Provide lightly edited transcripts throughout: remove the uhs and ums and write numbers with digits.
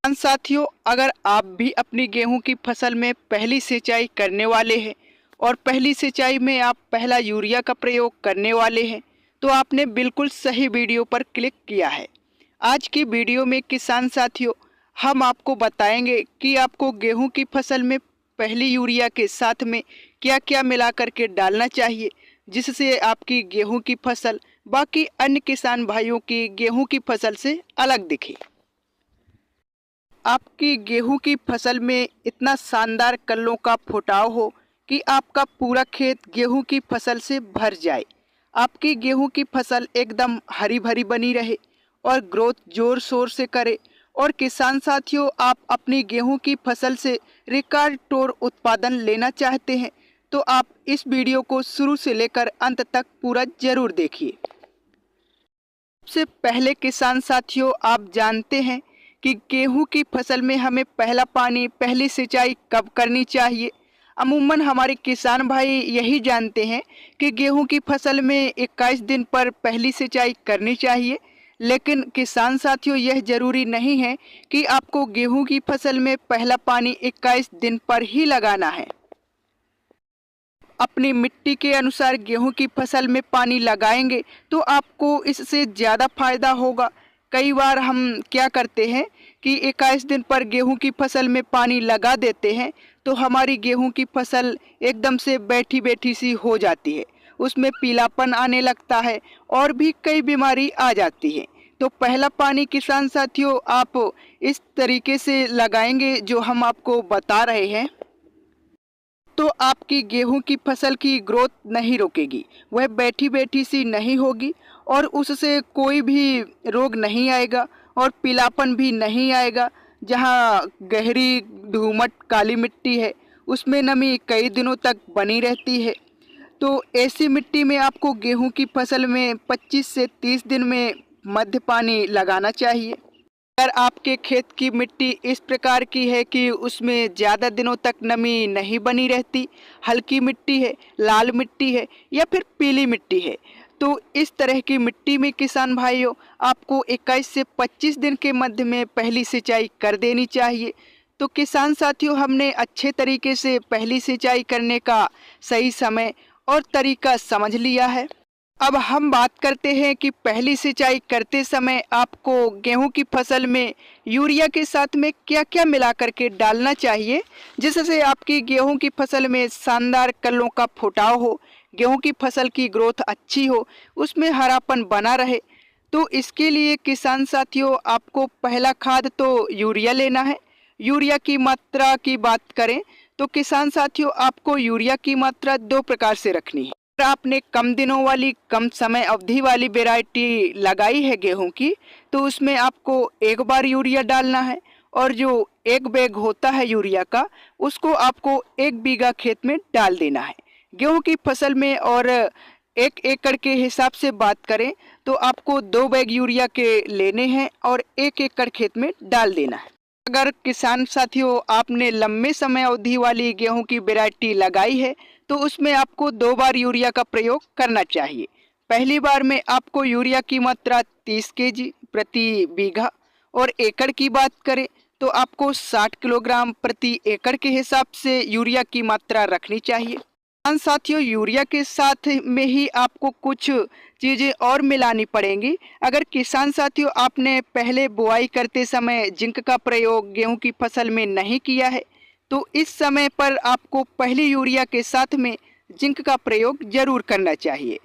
किसान साथियों, अगर आप भी अपनी गेहूं की फसल में पहली सिंचाई करने वाले हैं और पहली सिंचाई में आप पहला यूरिया का प्रयोग करने वाले हैं, तो आपने बिल्कुल सही वीडियो पर क्लिक किया है। आज की वीडियो में किसान साथियों, हम आपको बताएंगे कि आपको गेहूं की फसल में पहली यूरिया के साथ में क्या क्या मिला करके डालना चाहिए, जिससे आपकी गेहूं की फसल बाकी अन्य किसान भाइयों की गेहूं की फसल से अलग दिखे। आपकी गेहूं की फसल में इतना शानदार कल्लों का फुटाव हो कि आपका पूरा खेत गेहूं की फसल से भर जाए। आपकी गेहूं की फसल एकदम हरी भरी बनी रहे और ग्रोथ जोर शोर से करे। और किसान साथियों, आप अपनी गेहूं की फसल से रिकॉर्ड तोड़ उत्पादन लेना चाहते हैं तो आप इस वीडियो को शुरू से लेकर अंत तक पूरा जरूर देखिए। सबसे पहले किसान साथियों, आप जानते हैं कि गेहूं की फसल में हमें पहला पानी, पहली सिंचाई कब करनी चाहिए। अमूमन हमारे किसान भाई यही जानते हैं कि गेहूं की फसल में 21 दिन पर पहली सिंचाई करनी चाहिए, लेकिन किसान साथियों, यह जरूरी नहीं है कि आपको गेहूं की फसल में पहला पानी 21 दिन पर ही लगाना है। अपनी मिट्टी के अनुसार गेहूं की फसल में पानी लगाएंगे तो आपको इससे ज़्यादा फायदा होगा। कई बार हम क्या करते हैं कि 21 दिन पर गेहूं की फसल में पानी लगा देते हैं तो हमारी गेहूं की फसल एकदम से बैठी बैठी सी हो जाती है, उसमें पीलापन आने लगता है और भी कई बीमारी आ जाती है। तो पहला पानी किसान साथियों, आप इस तरीके से लगाएंगे जो हम आपको बता रहे हैं तो आपकी गेहूं की फसल की ग्रोथ नहीं रुकेगी, वह बैठी बैठी सी नहीं होगी और उससे कोई भी रोग नहीं आएगा और पीलापन भी नहीं आएगा। जहां गहरी दोमट काली मिट्टी है उसमें नमी कई दिनों तक बनी रहती है। तो ऐसी मिट्टी में आपको गेहूं की फसल में 25 से 30 दिन में मध्य पानी लगाना चाहिए। अगर आपके खेत की मिट्टी इस प्रकार की है कि उसमें ज़्यादा दिनों तक नमी नहीं बनी रहती, हल्की मिट्टी है, लाल मिट्टी है या फिर पीली मिट्टी है, तो इस तरह की मिट्टी में किसान भाइयों आपको 21 से 25 दिन के मध्य में पहली सिंचाई कर देनी चाहिए। तो किसान साथियों, हमने अच्छे तरीके से पहली सिंचाई करने का सही समय और तरीका समझ लिया है। अब हम बात करते हैं कि पहली सिंचाई करते समय आपको गेहूं की फसल में यूरिया के साथ में क्या-क्या मिला करके डालना चाहिए, जिससे आपकी गेहूं की फसल में शानदार कल्लों का फुटाव हो, गेहूं की फसल की ग्रोथ अच्छी हो, उसमें हरापन बना रहे। तो इसके लिए किसान साथियों, आपको पहला खाद तो यूरिया लेना है। यूरिया की मात्रा की बात करें तो किसान साथियों, आपको यूरिया की मात्रा 2 प्रकार से रखनी है। अगर आपने कम दिनों वाली, कम समय अवधि वाली वैरायटी लगाई है गेहूं की, तो उसमें आपको एक बार यूरिया डालना है और जो एक बैग होता है यूरिया का, उसको आपको 1 बीघा खेत में डाल देना है। गेहूं की फसल में और 1 एकड़ के हिसाब से बात करें तो आपको 2 बैग यूरिया के लेने हैं और 1 एकड़ खेत में डाल देना है। अगर किसान साथियों आपने लंबे समय अवधि वाली गेहूं की वैरायटी लगाई है तो उसमें आपको 2 बार यूरिया का प्रयोग करना चाहिए। पहली बार में आपको यूरिया की मात्रा 30 केजी प्रति बीघा और एकड़ की बात करें तो आपको 60 किलोग्राम प्रति एकड़ के हिसाब से यूरिया की मात्रा रखनी चाहिए। किसान साथियों, यूरिया के साथ में ही आपको कुछ चीज़ें और मिलानी पड़ेंगी। अगर किसान साथियों आपने पहले बुआई करते समय जिंक का प्रयोग गेहूं की फसल में नहीं किया है तो इस समय पर आपको पहली यूरिया के साथ में जिंक का प्रयोग जरूर करना चाहिए।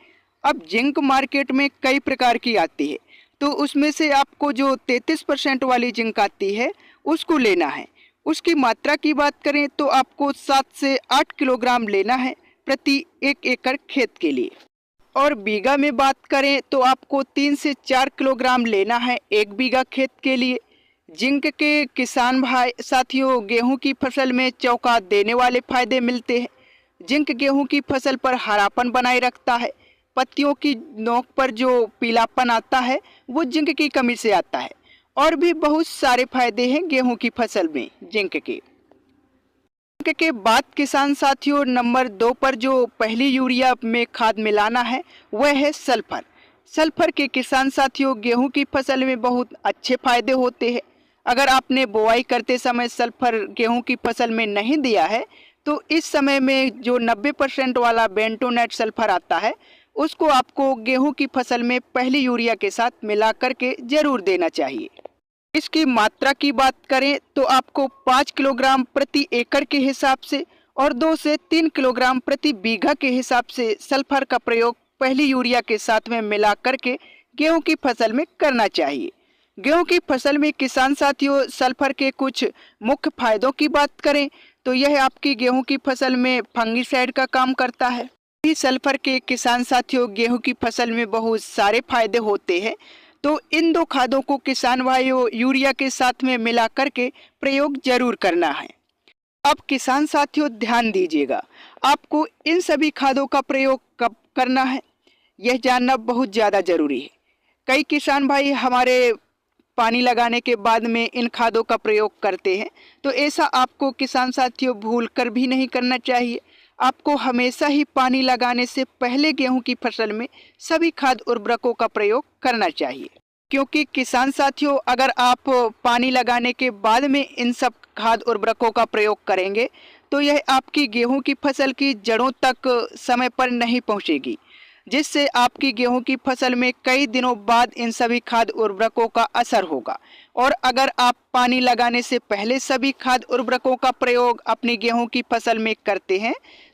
अब जिंक मार्केट में कई प्रकार की आती है, तो उसमें से आपको जो 33% वाली जिंक आती है उसको लेना है। उसकी मात्रा की बात करें तो आपको 7 से 8 किलोग्राम लेना है प्रति 1 एकड़ खेत के लिए। और बीघा में बात करें तो आपको 3 से 4 किलोग्राम लेना है 1 बीघा खेत के लिए। जिंक के किसान भाई साथियों, गेहूं की फसल में चौका देने वाले फायदे मिलते हैं। जिंक गेहूं की फसल पर हरापन बनाए रखता है। पत्तियों की नोक पर जो पीलापन आता है वो जिंक की कमी से आता है। और भी बहुत सारे फायदे हैं गेहूं की फसल में जिंक के। के बाद किसान साथियों, नंबर 2 पर जो पहली यूरिया में खाद मिलाना है वह है सल्फर। सल्फर के किसान साथियों, गेहूं की फसल में बहुत अच्छे फायदे होते हैं। अगर आपने बुआई करते समय सल्फर गेहूं की फसल में नहीं दिया है तो इस समय में जो 90% वाला बेंटोनेट सल्फर आता है उसको आपको गेहूं की फसल में पहली यूरिया के साथ मिला करके जरूर देना चाहिए। इसकी मात्रा की बात करें तो आपको 5 किलोग्राम प्रति एकड़ के हिसाब से और 2 से 3 किलोग्राम प्रति बीघा के हिसाब से सल्फर का प्रयोग पहली यूरिया के साथ में मिला करके गेहूं की फसल में करना चाहिए। गेहूं की फसल में किसान साथियों सल्फर के कुछ मुख्य फायदों की बात करें तो यह आपकी गेहूं की फसल में फंगिसाइड का काम करता है। सल्फर के किसान साथियों गेहूं की फसल में बहुत सारे फायदे होते हैं, तो इन दो खादों को किसान भाइयों यूरिया के साथ में मिला करके प्रयोग जरूर करना है। अब किसान साथियों ध्यान दीजिएगा, आपको इन सभी खादों का प्रयोग कब करना है यह जानना बहुत ज़्यादा जरूरी है। कई किसान भाई हमारे पानी लगाने के बाद में इन खादों का प्रयोग करते हैं, तो ऐसा आपको किसान साथियों भूल कर भी नहीं करना चाहिए। आपको हमेशा ही पानी लगाने से पहले गेहूं की फसल में सभी खाद उर्वरकों का प्रयोग करना चाहिए, क्योंकि किसान साथियों अगर आप पानी लगाने के बाद में इन सब खाद उर्वरकों का प्रयोग करेंगे तो यह आपकी गेहूं की फसल की जड़ों तक समय पर नहीं पहुंचेगी, जिससे आपकी गेहूं की फसल में कई दिनों बाद इन सभी खाद उर्वरकों का असर होगा। और अगर आप पानी लगाने से पहले सभी खाद उर्वरकों का प्रयोग अपनी गेहूं की फसल में करते हैं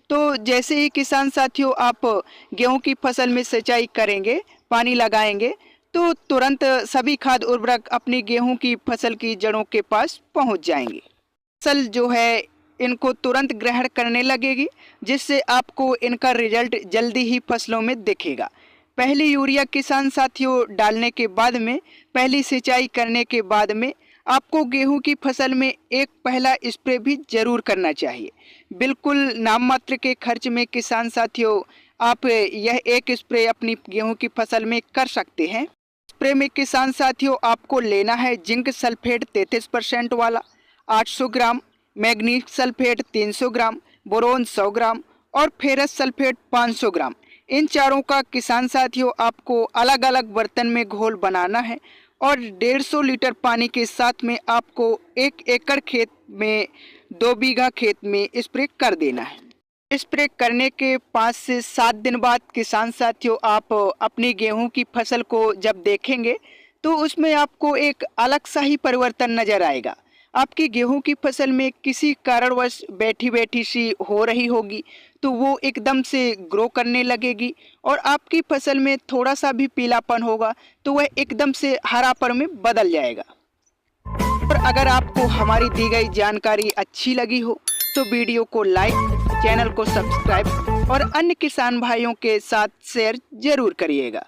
तो जैसे ही किसान साथियों आप गेहूं की फसल में सिंचाई करेंगे, पानी लगाएंगे, तो तुरंत सभी खाद उर्वरक अपनी गेहूं की फसल की जड़ों के पास पहुंच जाएंगे। फसल जो है इनको तुरंत ग्रहण करने लगेगी, जिससे आपको इनका रिजल्ट जल्दी ही फसलों में दिखेगा। पहली यूरिया किसान साथियों डालने के बाद में, पहली सिंचाई करने के बाद में आपको गेहूं की फसल में एक पहला स्प्रे भी जरूर करना चाहिए। बिल्कुल नाम मात्र के खर्च में किसान साथियों आप यह एक स्प्रे अपनी गेहूं की फसल में कर सकते हैं। स्प्रे में किसान साथियों आपको लेना है जिंक सल्फेट 33% वाला 800 ग्राम, मैग्नीज सल्फेट 300 ग्राम, बोरोन 100 ग्राम और फेरस सल्फेट 500 ग्राम। इन चारों का किसान साथियों आपको अलग अलग बर्तन में घोल बनाना है और 150 लीटर पानी के साथ में आपको 1 एकड़ खेत में 2 बीघा खेत में स्प्रे कर देना है। स्प्रे करने के 5 से 7 दिन बाद किसान साथियों आप अपनी गेहूं की फसल को जब देखेंगे तो उसमें आपको एक अलग सा ही परिवर्तन नजर आएगा। आपकी गेहूं की फसल में किसी कारणवश बैठी बैठी सी हो रही होगी तो वो एकदम से ग्रो करने लगेगी और आपकी फसल में थोड़ा सा भी पीलापन होगा तो वह एकदम से हरापन में बदल जाएगा। और अगर आपको हमारी दी गई जानकारी अच्छी लगी हो तो वीडियो को लाइक, चैनल को सब्सक्राइब और अन्य किसान भाइयों के साथ शेयर जरूर करिएगा।